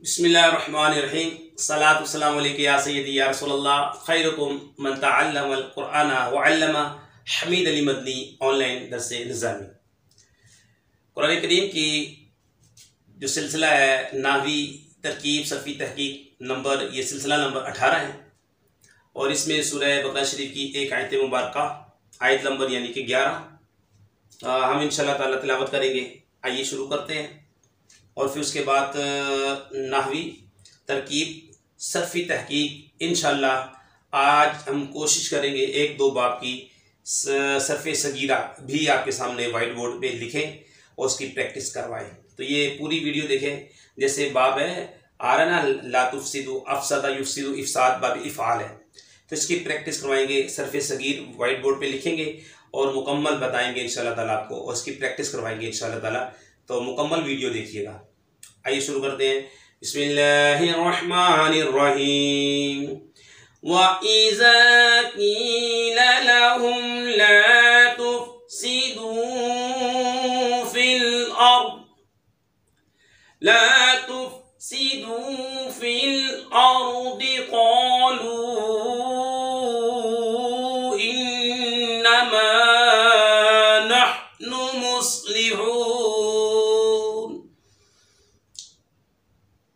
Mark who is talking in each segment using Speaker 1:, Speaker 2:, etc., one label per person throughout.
Speaker 1: बिस्मिल्लाहिर्रहमानिर्रहीम सलातु वस्सलामु अलैका या सय्यदी या रसूलल्लाह खैरुकुम मन तअल्लमल कुरआन व अल्लमा हमीद अली मदनी ऑनलाइन दर्स निज़ामी। कुरान करीम की जो सिलसिला है नाहवी तरकीब सफ़ी तहकीक नंबर, ये सिलसिला नंबर 18 है और इसमें सूरह बकरा शरीफ की एक आयत मुबारका आयत नंबर यानी कि 11 हम इंशाअल्लाह ताला तिलावत करेंगे। आइए शुरू करते हैं और फिर उसके बाद नाहवी तरकीब सर्फ़ी तहकीक इंशाअल्लाह आज हम कोशिश करेंगे एक दो बाब की सर्फ़े सगीरा भी आपके सामने वाइट बोर्ड पे लिखें और उसकी प्रैक्टिस करवाएं। तो ये पूरी वीडियो देखें। जैसे बाब है आ रहा ना ला तुफ़सिदु अफ़सदा युफ़सिदु इफ़साद बाब इफ़आल है, तो इसकी प्रैक्टिस करवाएंगे। सर्फ़े सगीर वाइट बोर्ड पे लिखेंगे और मुकम्मल बताएंगे इंशाअल्लाह ताला आपको और इसकी प्रैक्टिस करवाएंगे इंशाअल्लाह ताला। तो मुकम्मल वीडियो देखिएगा। आइए शुरू करते हैं। बिस्मिल्लाहिर्रहमानिर्रहीम व इज़ा क़ीला लहुम ला तुफ़सिदू फिल अर्दि क़ालू इन्नमा नहनु मुस्लिहून।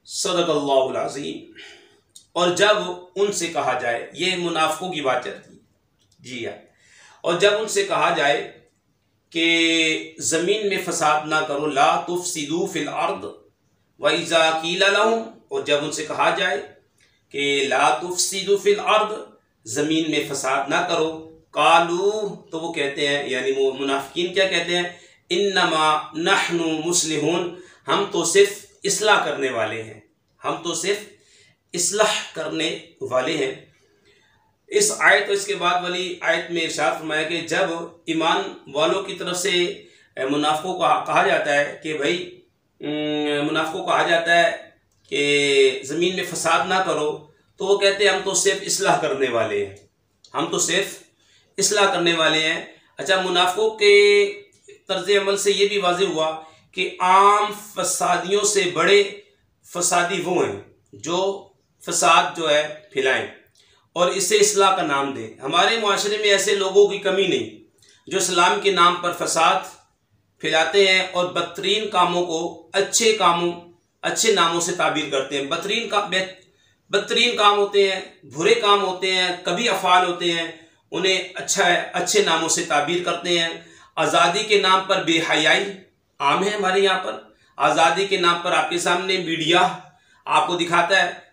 Speaker 1: सदक़ल्लाहुल अज़ीम। और जब उनसे कहा जाए, ये मुनाफ़िकों की बात चलती है, जी हाँ, और जब उनसे कहा जाए कि ज़मीन में फसाद ना करो, ला तुफ़सिदू फिल अर्द व इज़ा क़ीला लहुम, और जब उनसे कहा जाए कि ला तुफ़सिदू फिल अर्द, ज़मीन में फसाद ना करो, कालू, तो वो कहते हैं यानी मुनाफ़िकीन क्या कहते हैं, इन्नमा नहनु मुस्लिहून, हम तो सिर्फ इस्लाह करने वाले हैं, हम तो सिर्फ इस्लाह करने वाले हैं। इस आयत और इसके बाद वाली आयत में इरशाद फरमाया कि जब ईमान वालों की तरफ से मुनाफ़िकों को कहा जाता है कि भाई मुनाफ़िकों को कहा जाता है कि ज़मीन में फसाद ना करो, तो वो कहते हैं हम तो सिर्फ इस्लाह करने वाले हैं, हम तो सिर्फ इस्लाह करने वाले हैं। अच्छा, मुनाफ़िकों के तर्ज़ अमल से ये भी वाज़ेह हुआ कि आम फसादियों से बड़े फसादी वो हैं जो फसाद जो है फैलाएं और इसे इस्लाह का नाम दें। हमारे मुआशरे में ऐसे लोगों की कमी नहीं जो इस्लाम के नाम पर फसाद फैलाते हैं और बदतरीन कामों को अच्छे कामों, अच्छे नामों से ताबीर करते हैं। बदतरीन काम होते हैं, बुरे काम होते हैं, कभी अफ़ाल होते हैं, उन्हें अच्छे नामों से ताबीर करते हैं। आज़ादी के नाम पर बेहयाई आम है हमारे यहाँ पर। आज़ादी के नाम पर आपके सामने मीडिया आपको दिखाता है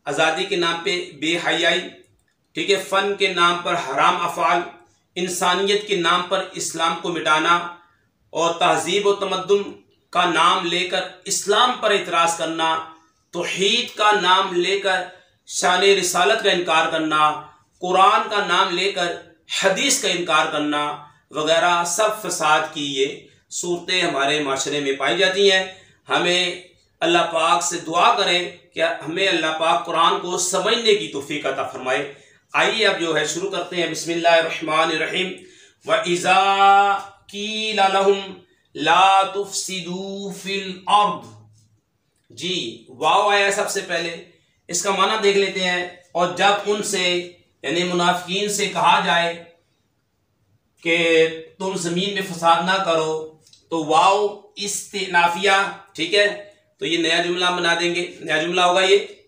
Speaker 1: आज़ादी के नाम पे बेहयाई, ठीक है, फ़न के नाम पर हराम अफ़ाल, इंसानियत के नाम पर इस्लाम को मिटाना और तहज़ीब और तमद्दुन का नाम लेकर इस्लाम पर इतराज़ करना, तौहीद का नाम लेकर शान रिसालत का इनकार करना, कुरान का नाम लेकर हदीस का इनकार करना वगैरह सब फसाद की ये सूरतें हमारे माशरे में पाई जाती हैं। हमें अल्लाह पाक से दुआ करें कि हमें अल्लाह पाक कुरान को समझने की तौफीक अता फरमाए। आइए अब जो है शुरू करते हैं। बिस्मिल्लाहिर्रहमानिर्रहीम व इज़ा क़ीला लहुम ला तुफ़सिदू फिल अर्द। जी, वाव आया सबसे पहले, इसका माना देख लेते हैं। और जब उनसे यानी मुनाफ़िकीन से कहा जाए कि तुम ज़मीन में फसाद ना करो, तो वाव इस्तिनाफिया, ठीक है, तो ये नया जुमला बना देंगे, नया जुमला होगा ये।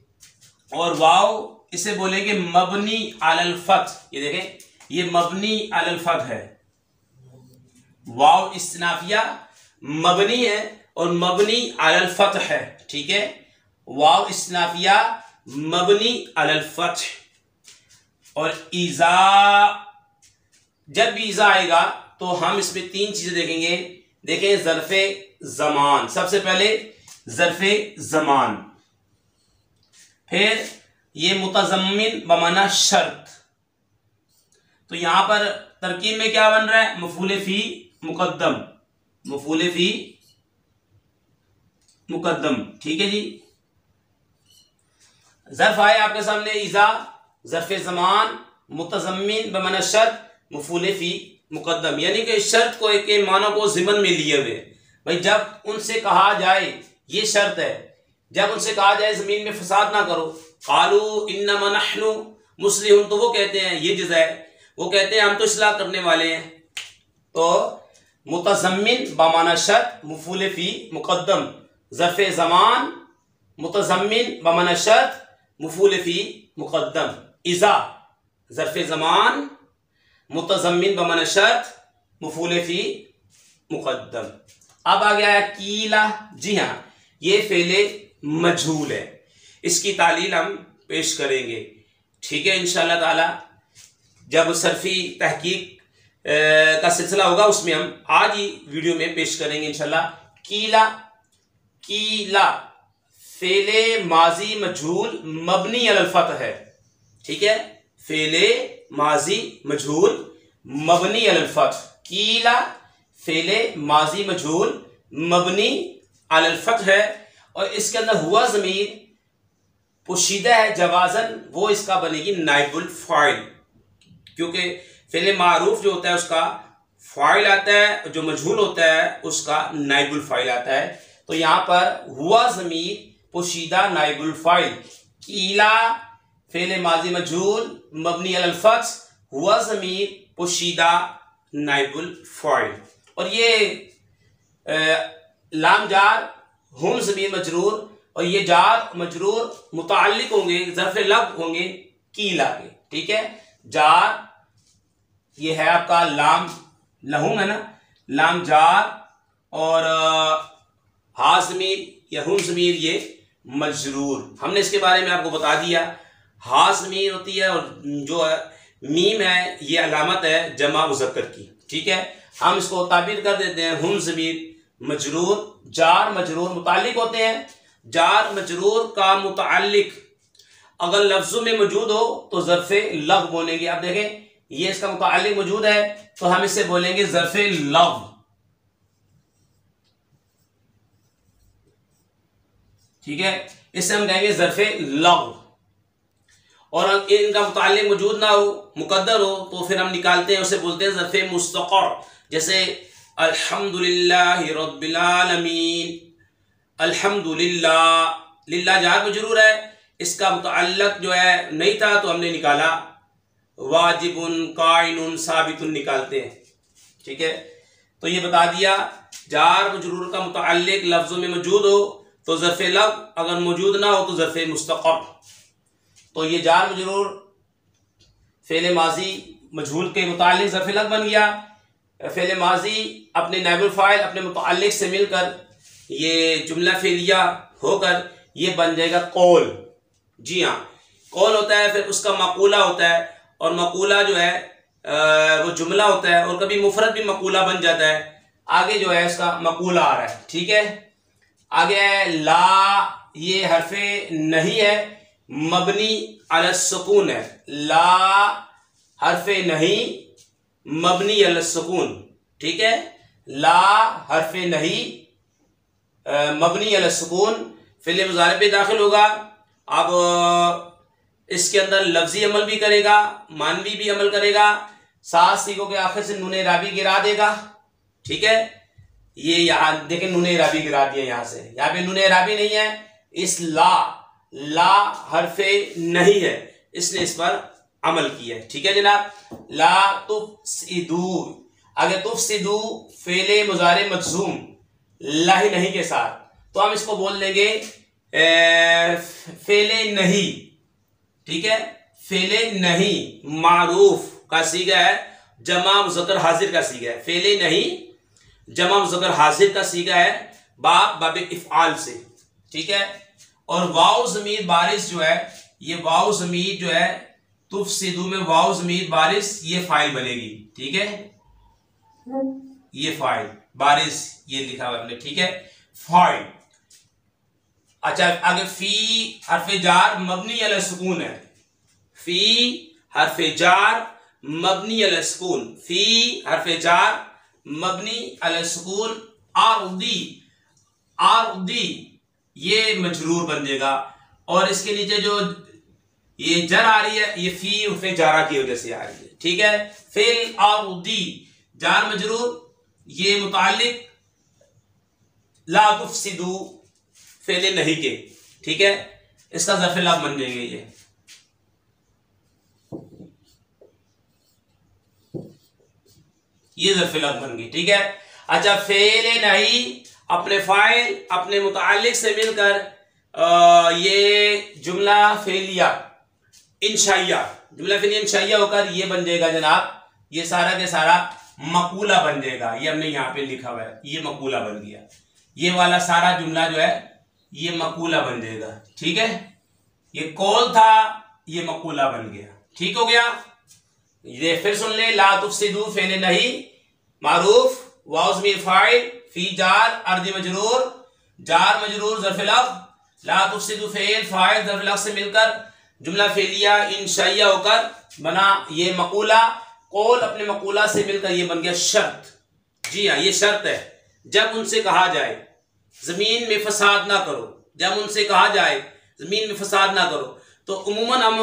Speaker 1: और वाव इसे बोलेंगे मबनी अलल फथ। ये देखें, ये मबनी अलल फथ है। वाव इस्तिनाफिया मबनी है और मबनी अलल फथ है, ठीक है। वाव इस्तिनाफिया मबनी अलल फथ। और इज़ा, जब भी इज़ा आएगा तो हम इसमें तीन चीजें देखेंगे। देखें, ज़र्फ़े ज़मान, सबसे पहले ज़र्फ़े ज़मान, फिर ये मुतज़म्मिन बमाना शर्त। तो यहां पर तरकीब में क्या बन रहा है, मफ़ूल फ़ी मुक़द्दम, मफ़ूल फ़ी मुक़द्दम, ठीक है जी। ज़र्फ़ आए आपके सामने इज़ा, ज़र्फ़े ज़मान, मुतज़म्मिन बमाना शर्त, मफ़ूल फ़ी मुक़द्दम, यानी कि शर्त को एक माना को ज़िमन में लिए हुए। भाई जब उनसे कहा जाए, ये शर्त है जब उनसे कहा जाए जमीन में फसाद ना करो, कालू इन्नमा नहनु मुस्लिहून, तो वो कहते हैं, ये जिज़ा है, वो कहते हैं हम तो इस्लाह करने वाले हैं। तो मुतज़म्मिन बमाना शर्त, मफ़ूल फी मुक़द्दम, ज़र्फ़े ज़मान, मुतज़म्मिन बमाना शर्त, मफ़ूल फी मुक़द्दम, इज़ा ज़र्फ़े ज़मान, मुतज़म्मिन बमाना शर्त, मफ़ूल फी मुक़द्दम। अब आ गया है कीला। जी हाँ, ये फ़ेले मजहूल है, इसकी तालील हम पेश करेंगे, ठीक है, इंशाअल्लाह ताला। जब सरफी तहकीक का सिलसिला होगा उसमें हम आज ही वीडियो में पेश करेंगे इंशाअल्लाह। कीला, कीला फ़ेले माजी मजहूल मबनी अलल फतह है, ठीक है, फ़ेले माजी मजहूल मबनी अलल फतह। कीला फ़ेले माजी मजहूल मबनी अलल फतह है, और इसके अंदर हुआ ज़मीर पोशीदा है जवाज़न, वो इसका बनेगी नाइबुल फ़ाइल, क्योंकि फ़ेले मारूफ जो होता है उसका फ़ाइल आता है, जो मजहूल होता है उसका नाइबुल फ़ाइल आता है। तो यहाँ पर हुआ ज़मीर पोशीदा नाइबुल फ़ाइल, कीला फ़ेले माजी मजहूल मबनी अलल फतह, हुआ ज़मीर पोशीदा नाइबुल फ़ाइल। और ये लाम जार, हुम ज़मीर मजरूर, और ये जार मजरूर मुताल्लिक होंगे, ज़र्फ़े लब होंगे कीला के, ठीक है। जार ये है आपका लाम, लहुम है ना, लाम जार, और हा ज़मीर या हुम ज़मीर ये मजरूर। हमने इसके बारे में आपको बता दिया। हा ज़मीर होती है, और जो मीम है ये अलामत है जमा मुज़क्कर की, ठीक है। हम इसको ताबीर कर देते हैं, हुम ज़मीर मजरूर, जार मजरूर मुताल्लिक होते हैं। जार मजरूर का मुताल्लिक अगर लफ्ज़ों में मौजूद हो तो ज़र्फ़े लग बोलेंगे। आप देखें, ये इसका मुताल्लिक मौजूद है तो हम इसे बोलेंगे ज़र्फ़े लग, ठीक है, इसे हम कहेंगे ज़र्फ़े लग। और इनका मुताल्लिक मौजूद ना हो, मुकद्दर हो, तो फिर हम निकालते हैं, उसे बोलते हैं ज़र्फ़े मुस्तक़र। जैसे अल्हम्दुलिल्लाहि रब्बिल आलमीन, अल्हम्दुलिल्लाह, लिल्लाह जार मजरूर है, इसका मुतअल्लिक़ जो है नहीं था तो हमने निकाला वाजिबुन काइनुन साबितुन निकालते हैं, ठीक है। तो ये बता दिया, जार मजरूर का मुतअल्लिक़ लफ्ज़ों में मौजूद हो तो ज़र्फ़े लब, अगर मौजूद ना हो तो ज़र्फ़े मुस्तक़र। तो ये जार मजरूर फ़ेले माजी मजहूल के मुताल्लिक़ ज़र्फ़े लब बन गया। फ़ेले माजी अपने नाइबुल फ़ाइल अपने मुताल्लिक़ से मिलकर ये जुमला फ़ेलिया होकर ये बन जाएगा कौल। जी हाँ, कौल होता है, फिर उसका मक़ूला होता है, और मक़ूला जो है वो जुमला होता है, और कभी मुफ़रद भी मक़ूला बन जाता है। आगे जो है उसका मक़ूला आ रहा है, ठीक है। आगे है ला, ये हरफ़े नहीं है, मबनी अला सुकून है। ला हरफ़े नहीं, मबनी अला सुकून, ठीक है। ला हरफ़े नहीं, मबनी अला सुकून, फ़िल मुज़ारे पे दाखिल होगा। अब इसके अंदर लफ्ज़ी अमल भी करेगा, मानवी भी अमल करेगा, सात सीगों के आखिर से नूने राबी गिरा देगा, ठीक है। ये यहाँ देखें, नूने राबी गिरा दिया यहाँ से, यहाँ पे नूने राबी नहीं है, इस ला हरफ़े नहीं है, इसने इस पर अमल किया है, ठीक है जनाब। ला तुफ़सिदू, अगर तुफ़सिदू फ़ेले मुज़ारे मजज़ूम ला ही नहीं के साथ, तो हम इसको बोल देंगे फ़ेले नहीं, ठीक है। फ़ेले नहीं मारूफ का सीगा है, जमा मुज़क्कर हाजिर का सीगा है। फ़ेले नहीं जमा मुज़क्कर हाजिर का सीगा है बाब इफ़आल से, ठीक है। और वाव ज़मीर बारिश जो है, ये वाव ज़मीर जो है तुफ़सिदू में वाव ज़मीर बारिश ये फ़ाइल बनेगी, ठीक है। ये फ़ाइल बारिश ये लिखा हुआ हमने, ठीक है, फ़ाइल। अच्छा, आगे फी हरफ़े जार मबनी अला सुकून है। फी हरफ़े जार मबनी अला सुकून, फी हरफ़े जार मबनी अला सुकून। आरुदी, आरुदी ये मजरूर बन जाएगा, और इसके नीचे जो ये जर आ रही है ये फी उर्फ़े जारा की वजह से आ रही है, ठीक है। फिल आरुदी जार मजरूर, ये मुताल्लिक ला तुफ़सिदू फ़ेले नहीं के, ठीक है, इसका ज़र्फ़ लग बन जाएंगे ये ज़र्फ़ लग बन गई। ठीक है। अच्छा, फेल नहीं अपने फाइल अपने मुतालिक से मिलकर ये जुमला फेलिया इंशाइया, जुमला फेलिया इंशाइया होकर ये बन जाएगा जनाब, ये सारा के सारा मकूला बन जाएगा। ये हमने यहाँ पे लिखा हुआ है, ये मकूला बन गया। ये वाला सारा जुमला जो है ये मकूला बन जाएगा। ठीक है, ये कौल था, ये मकूला बन गया। ठीक हो गया। ये फिर सुन ले, ला तुफसिदू फेल नहीं मारूफ वाउ ज़मीर फाइल फी जार अर्द मजरूर जार मजरूर ज़र्फ़ लफ़्ज़, ला तुफसिदू फेल फाइल ज़र्फ़ लफ़्ज़ से मिलकर जुमला फेलिया इंशाइया होकर बना ये मकूला। कौल अपने मकूला से मिलकर ये बन गया शर्त। जी हाँ, ये शर्त है। जब उनसे कहा जाए जमीन में फसाद ना करो, जब उनसे कहा जाए जमीन में फसाद ना करो, तो उमूमन हम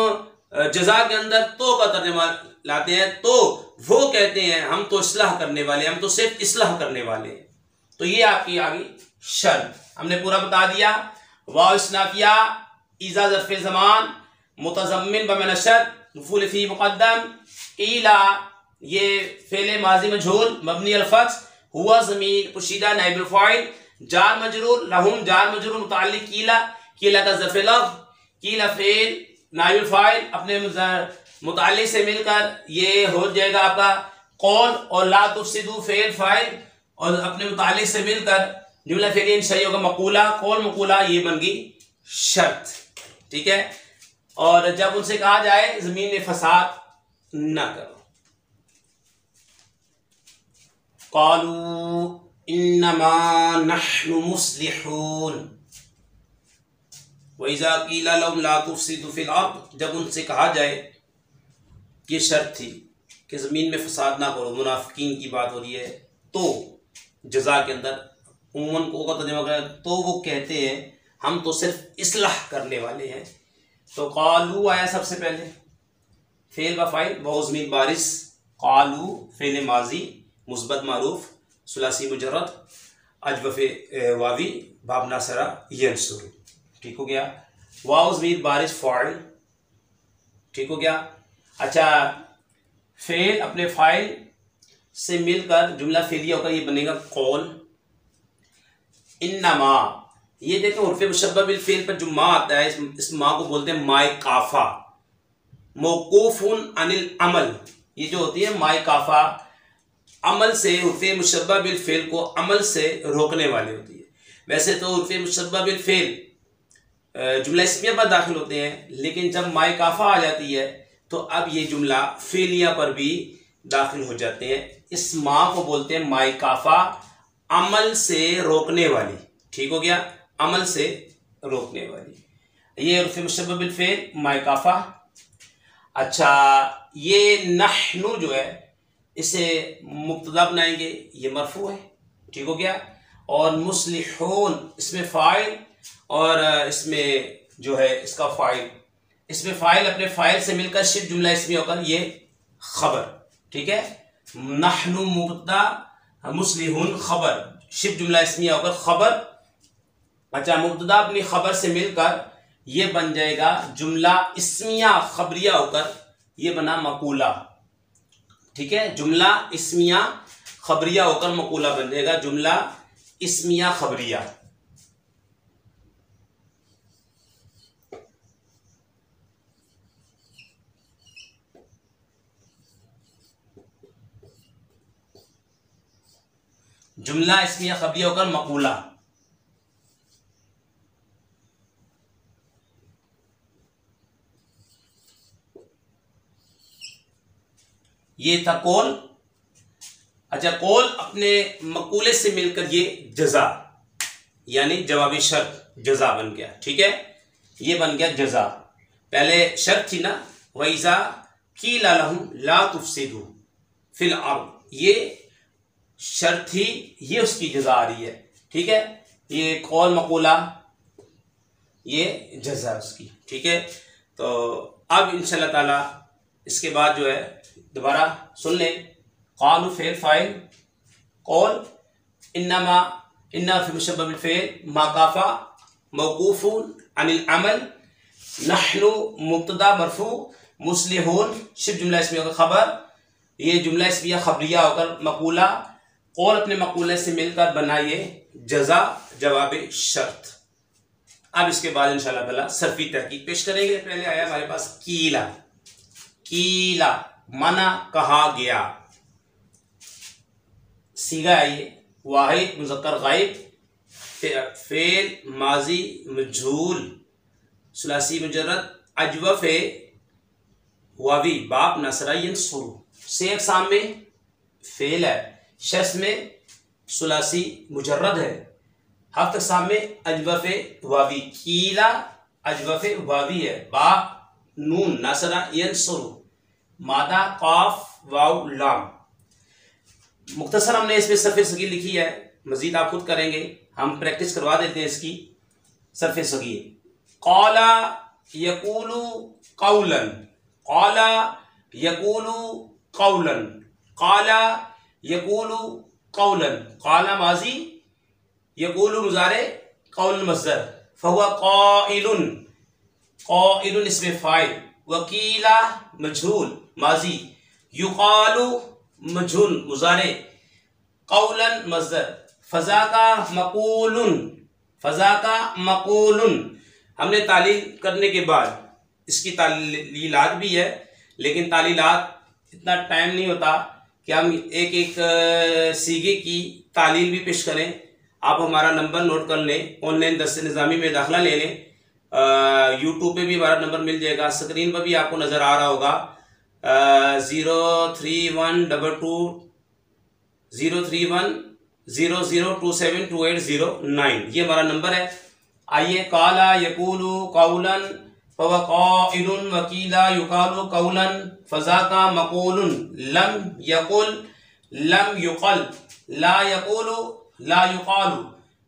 Speaker 1: जजा के अंदर तो का तर्जुमा लाते हैं। तो वो कहते हैं हम तो इस्लाह करने वाले, हम तो सिर्फ इस्लाह करने वाले हैं। तो ये आपकी आ गई शर्त, हमने पूरा बता दिया। वाव इस्नाफिया इज़ा ज़र्फ़े ज़मान मुतज़म्मिन बमन शर्त मफ़ूल फ़ी मुक़द्दम ईला, ये फ़ेल माज़ी मजहूल मबनी अल फ़त्ह, हुआ ज़मीर पुशीदा नाइबुल फ़ाइल, जार मजरूर लहुम जार मजरूर मुताल्लिक़ कीला, कीला का ज़र्फ़े लफ़्ज़, कीला फ़ेल नाइबुल फ़ाइल अपने मुताल्लिक़ से मिलकर ये हो जाएगा आपका कौल, और ला तुफ़सिदू फ़ेल फ़ाइल और अपने मुताल्लिक़ से मिलकर जुमला फ़ेलिया इंशाइया होगा मकूला, कौल मकूला, ये बन गई शर्त। ठीक है। और जब उनसे कहा जाए जमीन में फसाद ना करो, क़ालू इन्नमा नहनु मुस्लिहून व इज़ा क़ीला लहुम ला तुफ़सिदू फ़िल अर्द, जब उनसे कहा जाए, ये शर्त थी कि ज़मीन में फसाद ना करो, मुनाफिकीन की बात हो रही है। तो जज़ा के अंदर उम्मन को तर्जुमा करें तो वो कहते हैं हम तो सिर्फ इस्लाह करने वाले हैं। तो क़ालू आया सबसे पहले, फ़ेल व फ़ाइल वाउ ज़मीर बारिश, क़ालू फ़ेल माजी मुस्बत मारूफ सुलासी मुजर्रद अजवफ़ वावी बाब नासरा यंसुर। ठीक हो गया। वाउ ज़मीर बारिश फ़ाइल। ठीक हो गया। अच्छा, फ़ेल अपने फ़ाइल से मिलकर जुमला फेलिया होकर ये बनेगा कौल। इन्नमा, ये देखें उर्फ़ मुशब्बह बिल फ़ेल पर जो मा आता है इस मा को बोलते हैं माए काफ़ा, मौकूफ़ुन अनिल अमल। ये जो होती है माए काफ़ा अमल से, उर्फ़ मुशब्बह बिल फ़ेल को अमल से रोकने वाली होती है। वैसे तो उर्फ़ मुशब्बह बिल फ़ेल जुमला इस्मिया पर दाखिल होते हैं, लेकिन जब माए काफ़ा आ जाती है तो अब ये जुमला फेलिया पर भी दाखिल हो जाते हैं। इस माँ को बोलते हैं माए काफ़ा, अमल से रोकने वाली। ठीक हो गया, अमल से रोकने वाली। ये उर्फ़ मुशब्बह बिल फ़ेल माए काफ़ा। अच्छा, ये नहनु जो है इसे मुब्तदा बनाएंगे, ये मरफू है। ठीक हो गया। और मुस्लिहून इसमें फ़ाइल और इसमें जो है इसका फ़ाइल, इसमें फ़ाइल अपने फ़ाइल से मिलकर शिब जुमला इसमें होकर ये खबर। ठीक है। नहनु मुब्तदा मुस्लिहून खबर, शिब जुमला इसमिया होकर खबर। अच्छा, मुब्तदा अपनी खबर से मिलकर ये बन जाएगा जुमला इसमिया खबरिया होकर ये बना मकूला। ठीक है, जुमला इसमिया खबरिया होकर मकूला बन जाएगा, जुमला इसमिया खबरिया। जुमला इसमिया खबरिया होकर मकूला। ये था कौल। अच्छा, कौल अपने मकूले से मिलकर ये जजा यानी जवाबी शर्त जजा बन गया। ठीक है, ये बन गया जजा। पहले शर्त थी ना, वैसा कीला लहुम ला तुफसिदू फिल अर्द, ये शर्त थी, ये उसकी जजा आ रही है। ठीक है, ये कौल मकूला, ये जजा उसकी। ठीक है, तो अब इंशाल्लाह ताला इसके बाद जो है दोबारा सुन लें। क़ालू फ़ेल फ़ाइल कौल, इन्नमा इन्ना फ़ी मुशब्बह बिल फ़ेल मा काफ़ा मौकूफ़ुन अनिल अमल, नहनु मुब्तदा मरफू, मुस्लिहून शिब जुमला इस्मिया का खबर, ये जुमला इस्मिया खबरिया होकर मकूला, कौल अपने मकूले से मिलकर बनाइए जजा जवाब शर्त। अब इसके बाद इंशाअल्लाह ताला सर्फी तहकीक पेश करेंगे। पहले आया हमारे पास कीला, कीला माना कहा गया, सीगा आइए वाहिद मुज़क्कर गायब, फेल माजी मजहूल, सुलासी मुजर्रद, अजवफ वावी बाप नसरा यंसुरु, से अक़साम में फेल है, शस में सुलासी मुजर्रद है, हफ्त अक़साम में अजवफ वावी, कीला अजवफ वावी है, बाप नून नसरा यंसुरु, मादा काफ वाव लाम। मुख्तसर हमने इसमें सरफ़े सगीर लिखी है, मजीद आप खुद करेंगे, हम प्रैक्टिस करवा देते हैं इसकी। सरफ़े सगीर क़ाला यक़ूलु क़ौलन, क़ाला यक़ूलु क़ौलन, क़ाला यक़ूलु क़ौलन, क़ाला माजी, यक़ूलु मुज़ारे, क़ौल मस्दर, फ़हुवा क़ाइलुन, क़ाइलुन इसमें फ़ाइल, वकीला मजहूल माजी, युक़ालु मजहूल मुज़ारे, क़ौलन मस्दर, फ़ज़ा का मक़ूलुन, फ़ज़ा का मक़ूलुन। हमने तालील करने के बाद इसकी तालीलात भी है, लेकिन तालीलात इतना टाइम नहीं होता कि हम एक एक सीगे की तालील भी पेश करें। आप हमारा नंबर नोट कर लें, ऑनलाइन दर्स निज़ामी में दाखिला ले लें, यूट्यूब पे भी हमारा नंबर मिल जाएगा, स्क्रीन पर भी आपको नज़र आ रहा होगा, 0312200272809, ये हमारा नंबर है। आइए काला यक़ूलु क़ौलन फ़हुवा क़ाइलुन, वकीला युक़ालु क़ौलन, फ़ज़ा का मक़ूलुन, लम यक़ुल लम युक़ल, ला यक़ूलु ला युक़ालु,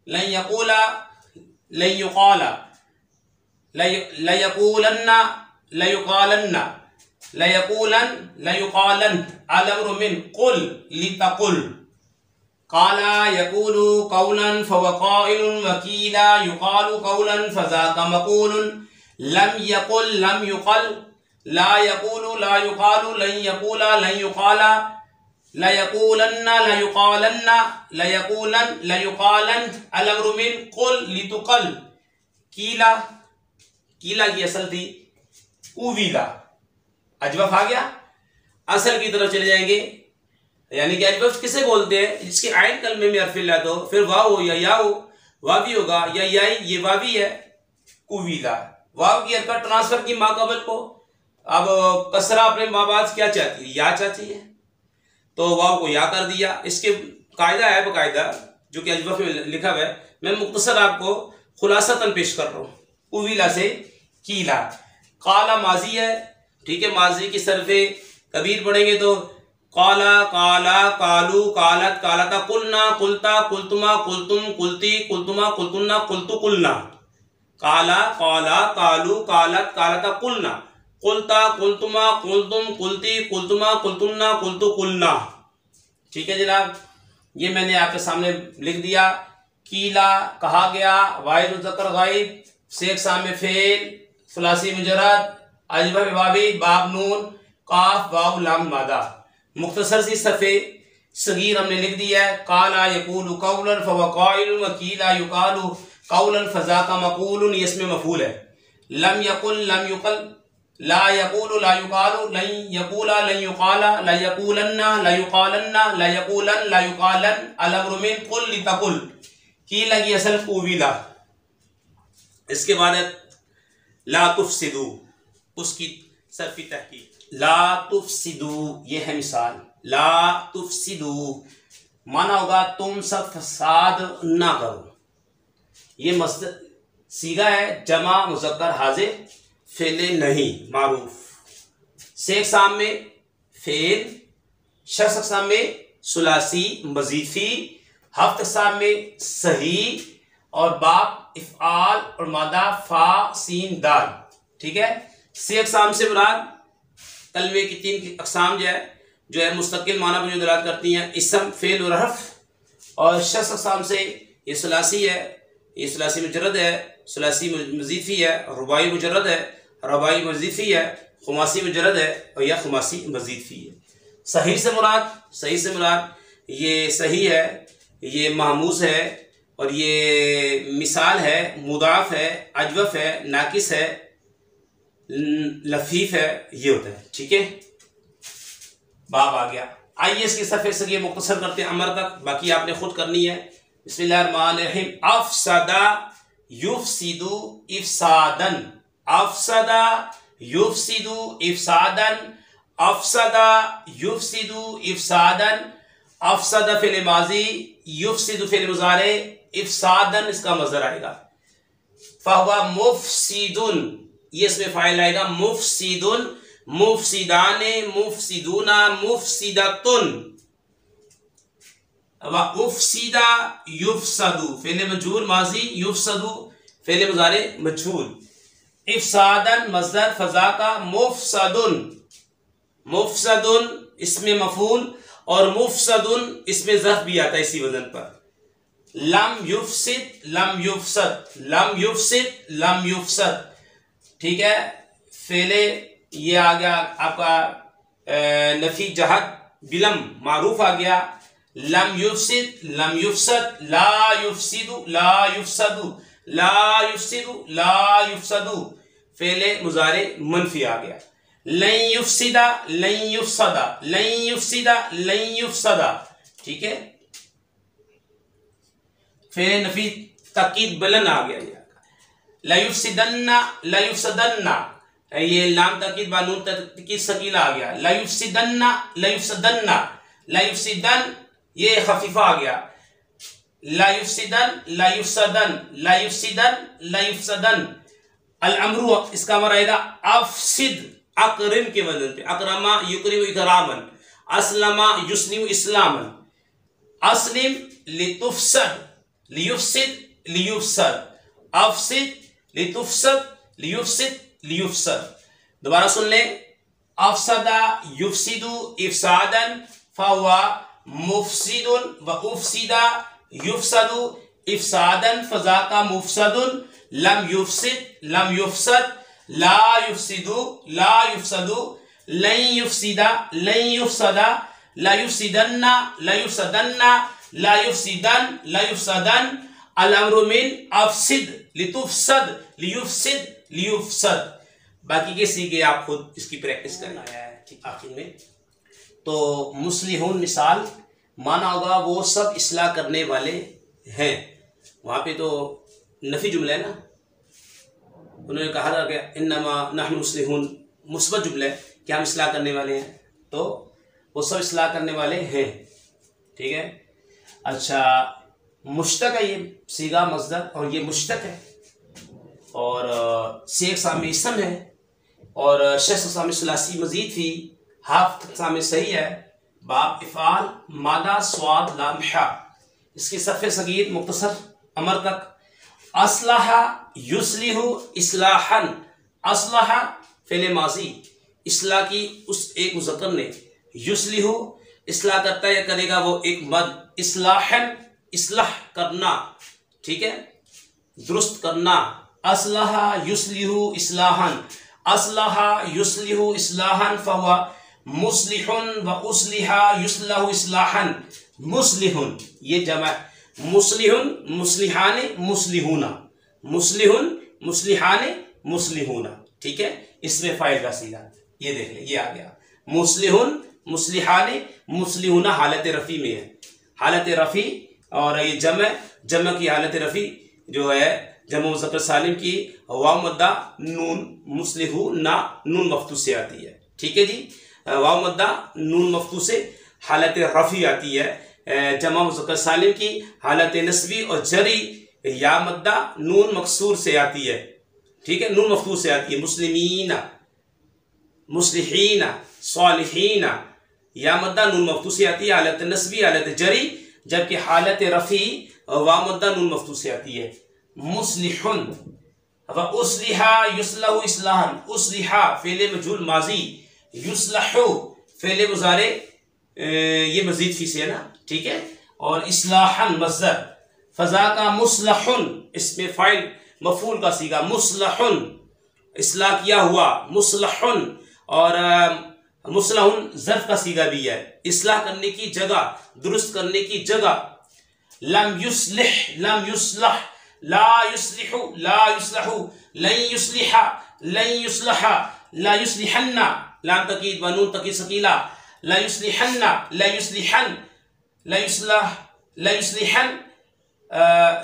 Speaker 1: लन यक़ूला लन युक़ाला, लयक़ूलन्ना लयुक़ालन्ना, लयक़ूलन लयुक़ालन, अल अम्रु मिन क़ुल लितक़ुल, क़ाला यक़ूलु क़ौलन फ़हुवा क़ाइलुन, वकीला युक़ालु क़ौलन, फ़ज़ा का मक़ूलुन, लम यक़ुल लम युक़ल, ला यक़ूलु ला युक़ालु, लन यक़ूला लन युक़ाला, लयक़ूलन्ना लयुक़ालन्ना, लयक़ूलन लयुक़ालन, अल अम्रु मिन क़ुल लितुक़ल। कीला, कीला की असल थी उवीला, अजवफ आ गया, असल की तरफ चले जाएंगे, यानी कि अजवफ किसे बोलते हैं, जिसके आइन कलमे में हर्फ इल्ला हो, फिर वाव हो या या हो, वावी होगा या याई, ये वावी है उवीला। वाव की हरकत ट्रांसफर की माक़बल को, अब कसरा अपने माँ बाप क्या चाहती है, या चाहती है, तो वाव को या कर दिया। इसके कायदा है बाकायदा जो कि अजवफ में लिखा हुआ है, मैं मुख्तसर आपको खुलासतन पेश कर रहा हूँ। उवीला से कीला, काला माजी है, ठीक है, माजी की सरफे कबीर पढ़ेंगे तो काला काला कालू कालत कालता, कुलना कुलता कुलतुमा कुलतुम कुलती कुलतुमा कुलतुन्ना कुलतु कुलना, काला काला कालू कालत कालता, कुलना कुलता कुलतुमा कुलतुम कुलती कुलतुमा कुलतुन्ना कुलतु कुलना। ठीक है जनाब, ये मैंने आपके सामने लिख दिया। कीला कहा गया, वाहिद मुज़क्कर गायब, से अक़साम में फेल, सुलासी मुजर्रद, अजवफ वावी, बाब नून, काफ वाव लाम मादा। मुख्तसर सी सरफ़े सगीर हमने लिख दिया है। काला यक़ूलु क़ौलन फ़हुवा क़ाइलुन, वकीला युक़ालु क़ौलन, फ़ज़ा का मक़ूलुन, ये इसमें मफ़ूल है। लम यक़ुल लम युक़ल, ला यक़ूलु ला युक़ालु, लन यक़ूला लन युक़ाला, ला यक़ूलन्ना ला युक़ालन्ना, ला यक़ूलन ला युक़ालन, अल अम्रु मिन क़ुल लितक़ुल। कीला की असल क़ुवीला। इसके बाद है ला तुफ़सिदू, उसकी सरफ़ी तहकीक, ला तुफ़सिदू, ये है मिसाल, ला तुफ़सिदू माना होगा तुम सब फसाद ना करो। ये मस्दर सीगा है, जमा मुज़क्कर हाजिर, फेले नहीं मारूफ, से अक़साम में फेल, शख्स अक़साम में सुलासी मजीफी, हफ्त अक़साम में सही, और बाप इफ़आल और मादा फा सीन दाल। ठीक है, से अक़साम से मुराद कलमे की तीन अक़साम जो है मुस्तकिल माना पर जो दलालत करती हैं, इसम फेल और हर्फ, और शख्स अक़साम से ये सुलासी है, ये सुलासी मुजर्रद है, सुलासी मजीद फ़ी है, रुबाई मुजर्रद है, रुबाई मजीद फ़ी है, खुमासी मुजर्रद है और या खुमासी मजीद फ़ी है। सही से मुराद ये सही है, ये महमूज़ है और ये मिसाल है, मुदाफ है, अजवफ है, नाकिस है, लफीफ है, ये होता है। ठीक है, बाब आ गया। आइए इसकी सफ़े से ये मुख्तसर करते हैं अमर तक, बाकी आपने खुद करनी है। बिस्मिल्लाहिर्रहमानिर्रहीम। अफ़सदा युफ़सिदु इफ़सादन, अफ़सदा युफ़सिदु इफ़सादन, अफ़सदा युफ़सिदु इफ़सादन। अफ़सदा फ़िल माज़ी, युफ़सिदु फ़िल मुज़ारे, इफ़सादन इसका मज़दर आएगा। फ़हुवा मुफ़सिदुन, ये इसमें फ़ाइल आएगा। मुफ़सिदुन, मुफ़सिदाने, मुफ़सिदूना, मुफ़सिदतुन। व उफ़सिदा युफ़सदु फ़िल मजहूल माज़ी, युफ़सदु फ़िल मुज़ारे मजहूल। इफ़सादन मज़दर, फ़ज़ा का मुफ़सदुन, मुफ़सदुन इसमें मफ़ूल और मुफ़सदुन इसमें ज़र्फ़ भी आता है इसी वज़न पर। लम युफ़सिद, लम युफ़सद, लम युफ़सिद, लम युफ़सद। ठीक है, फ़ेले ये आ गया आपका नफ़ी जहद बिलम मारूफ आ गया। लम युफ़सिद, लम युफ़सद, ला युफ़सिदु, ला युफ़सदु, ला युफ़सिदु, ला युफ़सदु। फ़ेले मुज़ारे मनफी आ गया। लन युफ़सिदा, लन युफ़सदा, लन युफ़सिदा, लन युफ़सदा। ठीक है, फ़ेले नफ़ी ताकीद बुलंद आ गया। ला युफ़सिदन्ना, ला युफ़सदन्ना, ये लाम ताकीद बानून ताकीद सकीला आ गया। ला युफ़सिदन्ना, ला युफ़सदन्ना, ला युफ़सिदन ये खफीफा आ गया। ला युफ़सिदन, ला युफ़सदन, ला युफ़सिदन, ला युफ़सदन। अल अमरु इसका अमर आएगा अफ़सिद, अकरिम के वजन पे। अकरमा युकरिम इकरामन, अस्लमा युस्लिम इस्लामन। अस्लिम लितुफ़सद, लियुफ़सिद, लियुफ़सद। अफ़सिद लितुफ़सद, लियुफ़सिद, लियुफ़सद। दोबारा सुन ले। अफ़सदा युफ़सिदु इफ़सादन, फ़हुवा मुफ़सिदुन, व उफ़सिदा युफ़सदु इफ़सादन, फ़ज़ाका मुफ़सदुन। लम युफ़सिद, लम युफ़सद, ला युफ़सिदु, ला युफ़सदु, लन युफ़सिदा, लन युफ़सदा, ला युफ़सिदन्ना, ला युफ़सदन्ना, ला युफ़सिदन, ला युफ़सदन। अल अम्रु मिन अफ़सिद लितुफ़सद, लियुफ़सिद, लियुफ़सद। बाकी के सीखे आप खुद इसकी प्रैक्टिस करना है। ठीक, आखिर में तो मुस्लिहून मिसाल माना होगा वो सब इस्लाह करने वाले हैं। वहाँ पे तो नफी जुमला है ना, उन्होंने कहा था कि इन्नमा नहनु मुस्लिहून मुस्बत जुमला है कि हम इस्लाह करने वाले हैं, तो वो सब इस्लाह करने वाले हैं। ठीक है, अच्छा मुश्तक है ये सीगा मज़दर और ये मुश्तक है और शेख सामी इसम है और शख्स सामी सुलासी मजीद थी, हाफ सामी सही है। बाप इफ़ाल मादा स्वाद लाम हा। इसकी सफ़े सगीर मुख्तसर अमर तक। अस्लहा युस्लिहु इस्लाहन, अस्लहा फ़िल माज़ी, इस्लाह की उस एक मुज़क्कर ने। युस्लिहु इस्लाह करता है, करेगा वो एक मर्द। इस्लाहन इस्लाह करना, ठीक है, दुरुस्त करना। अस्लहा युस्लिहु इस्लाहन, अस्लहा युस्लिहु इस्लाहन, फ़हुवा मुस्लिहुन व उसलिहा युस्लहु इस्लाहन। मुस्लिहुन ये जमा, मुस्लिहुन मुस्लिहाने मुस्लिहुना, मुस्लिहुन मुस्लिहाने मुस्लिहुना। ठीक है, इसमें फ़ाइल का सीधा ये देख ले, ये आ गया। मुस्लिहुन मुस्लिहाने मुस्लिहुना हालत रफ़ी में है, हालत रफ़ी। और ये जम की हालत रफ़ी जो है जमा मुज़क्कर सालिम की वाव मद्दा नून मुस्लिहु ना नून मफ्तू से आती है। ठीक है जी, वाव मद्दा नून मफ्तू से हालत रफ़ी आती है। जमा मुज़क्कर सालिम की हालत नस्बी और जरी या मद्दा नून मकसूर से आती है। ठीक है, नून मफ्तू से आती है। मुस्लिमीना, मुस्लिहीना, सालिहीना, या मद्दा नून मफ्तू से आती है हालत नस्बी हालत जरी, जबकि हालत रफ़ी वाव मद्दा नून मफ्तू से आती है। मुस्लिहुन व उसलिहा युस्लहु इस्लाहन, उसलिहा फ़ेल मजहूल माजी, युस्लहु फ़ेल मुज़ारे ये मज़ीद फी से है ना। ठीक है, और इस्लाहन मज़दर, फ़ज़ा का मुस्लहुन, इसमें फ़ाइल मफ़ूल का सीगा मुस्लहुन, इस्लाह किया हुआ, मुस्लहुन, और मुस्लहुन ज़र्फ़ का सीगा भी है, इस्लाह करने की जगह, दुरुस्त करने की जगह। लम युस्लिह, लम युस्लह, ला युस्लिहु, ला युस्लहु, लन युस्लिहा, लन युस्लहा, ला युस्लिहन्ना, लाम तकीद व नून तकीद सकीला, ला युस्लिहन्ना, ला युस्लिहन, ला युस्लह, ला युस्लिहन,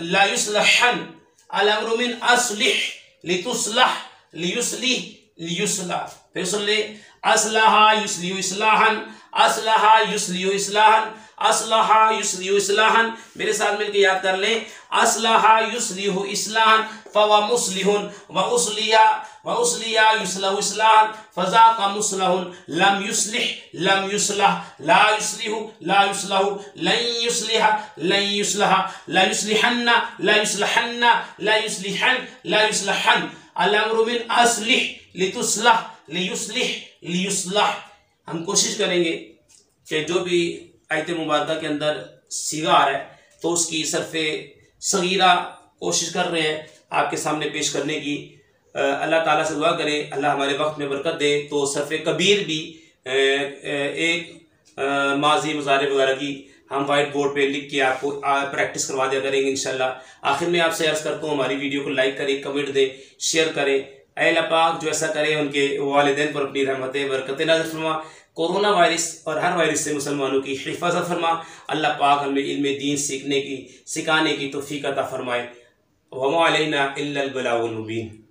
Speaker 1: ला युस्लहन। अल अम्रु मिन अस्लिह लितुस्लह, लियुस्लिह, लियुस्लह। फिर सुन ले, अस्लहा युस्लिहु इस्लाहन, अस्लहा युस्लिहु इस्लाहन, अस्लहा युस्लिहु इस्लाहन। मेरे साथ मिलकर याद कर लें, अस्लहा युस्लिहु इस्लाहन, फवा मुस्लिहुन, व उसलिया युस्लहु इस्लाहन, फज़ा का मुस्लहुन, लम युस्लिह, लम युस्लह, ला युस्लिहु, ला युस्लहु, लन युस्लिहा, लन युस्लहा, ला युस्लिहन्ना, ला युस्लहन्ना, ला युस्लिहन, ला युस्लहन। अल अम्रु मिन अस्लिह लितुस्लह, लियुस्लिह, लियुस्लह। हम कोशिश करेंगे कि जो भी आयत मुबारका के अंदर सीगा आ रहा है तो उसकी सरफ़े सगीरा कोशिश कर रहे हैं आपके सामने पेश करने की। अल्लाह ताला से दुआ करें अल्लाह हमारे वक्त में बरकत दे। तो सरफ़े कबीर भी एक माजी मुज़ारे वगैरह की हम वाइट बोर्ड पे लिख के आपको प्रैक्टिस करवा दिया करेंगे इंशाल्लाह। आखिर में आपसे अर्ज़ करता हूँ हमारी वीडियो को लाइक करें, कमेंट दें, शेयर करें। ऐ अल्लाह पाक जो ऐसा करे उनके वालिदैन पर अपनी रहमतें बरकतें नाज़िल फरमा। कोरोना वायरस और हर वायरस से मुसलमानों की हिफाजत फरमा। अल्लाह पाक हमें इल्म दीन सीखने की, सिखाने की तौफीक अता फरमाए। वमा अलैना इल्लल बलागुल मुबीन।